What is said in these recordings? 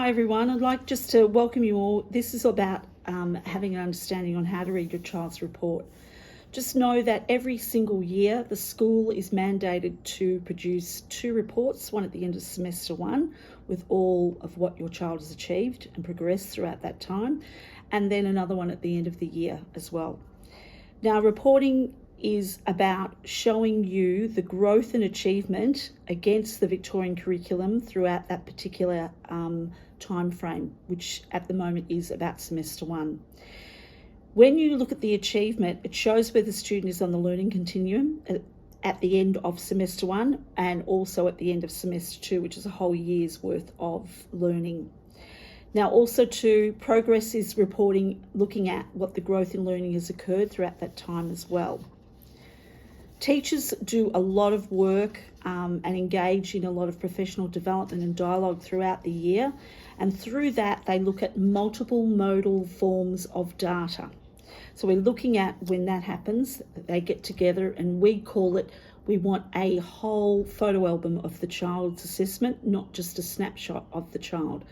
Hi everyone, I'd like just to welcome you all. This is about having an understanding on how to read your child's report. Just know that every single year the school is mandated to produce 2 reports, one at the end of semester 1 with all of what your child has achieved and progressed throughout that time, and then another one at the end of the year as well. Now, reporting is about showing you the growth and achievement against the Victorian curriculum throughout that particular time frame, which at the moment is about semester 1. When you look at the achievement, it shows where the student is on the learning continuum at the end of semester 1 and also at the end of semester 2, which is a whole year's worth of learning. Now, also too, progress is reporting, looking at what the growth in learning has occurred throughout that time as well. Teachers do a lot of work and engage in a lot of professional development and dialogue throughout the year, and through that they look at multiple modal forms of data. So we're looking at when that happens, they get together and we want a whole photo album of the child's assessment, not just a snapshot of the child.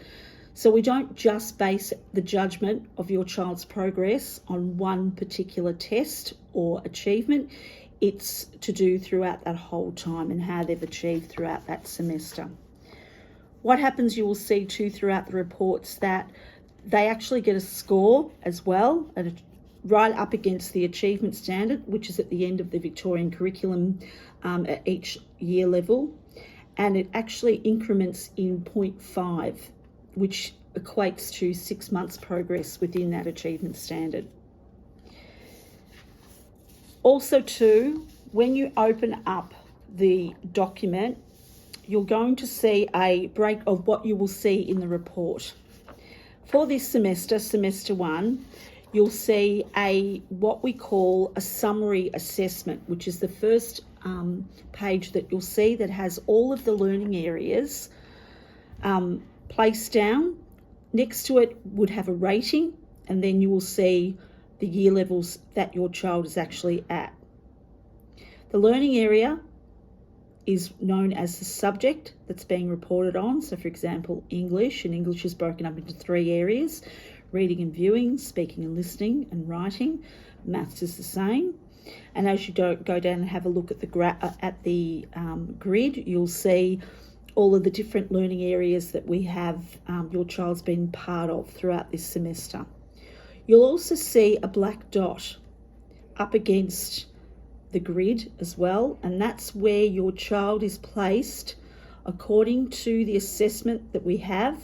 So we don't just base the judgment of your child's progress on one particular test or achievement. It's to do throughout that whole time and how they've achieved throughout that semester. What happens, you will see too throughout the reports, that they actually get a score as well, right up against the achievement standard, which is at the end of the Victorian curriculum at each year level. And it actually increments in 0.5, which equates to 6 months progress within that achievement standard. Also too, when you open up the document, you're going to see a break of what you will see in the report. For this semester, semester 1, you'll see what we call a summary assessment, which is the first page that you'll see that has all of the learning areas placed down. Next to it would have a rating, and then you will see the year levels that your child is actually at. The learning area is known as the subject that's being reported on. So for example, English, and English is broken up into 3 areas: reading and viewing, speaking and listening, and writing. Maths is the same. And as you go down and have a look at the grid, you'll see all of the different learning areas that we have your child's been part of throughout this semester. You'll also see a black dot up against the grid as well, and that's where your child is placed according to the assessment that we have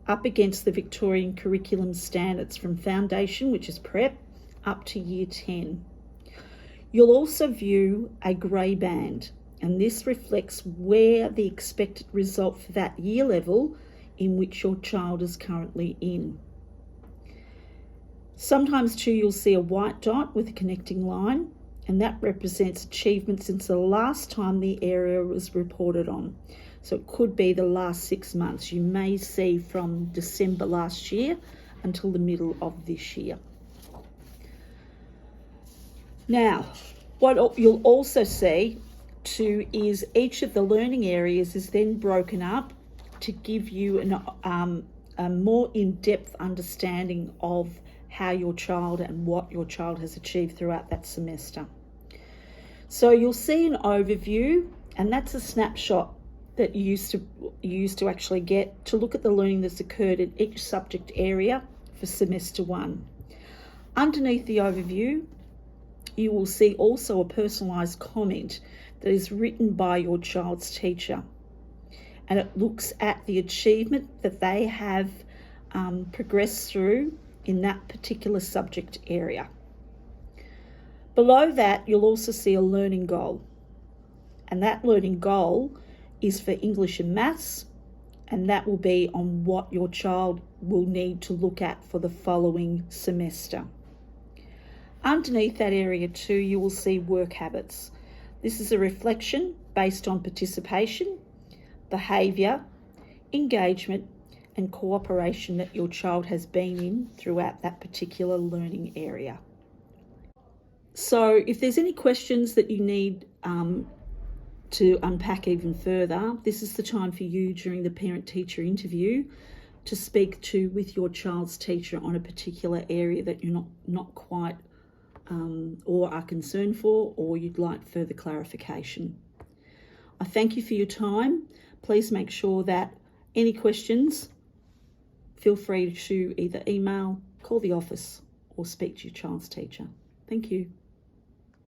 up against the Victorian curriculum standards from foundation, which is prep, up to year 10. You'll also view a grey band, and this reflects where the expected result for that year level in which your child is currently in. Sometimes too, you'll see a white dot with a connecting line, and that represents achievement since the last time the area was reported on. So it could be the last 6 months. You may see from December last year until the middle of this year. Now, what you'll also see too is each of the learning areas is then broken up to give you a more in-depth understanding of how your child and what your child has achieved throughout that semester. So you'll see an overview, and that's a snapshot that you used to actually get to look at the learning that's occurred in each subject area for semester 1. Underneath the overview, you will see also a personalised comment that is written by your child's teacher, and it looks at the achievement that they have progressed through in that particular subject area. Below that, you'll also see a learning goal, and that learning goal is for English and Maths, and that will be on what your child will need to look at for the following semester. Underneath that area too, you will see work habits. This is a reflection based on participation, behaviour, engagement, and cooperation that your child has been in throughout that particular learning area. So if there's any questions that you need to unpack even further, this is the time for you during the parent-teacher interview to speak with your child's teacher on a particular area that you're not quite or are concerned for, or you'd like further clarification. I thank you for your time. Please make sure that any questions, feel free to either email, call the office, or speak to your child's teacher. Thank you.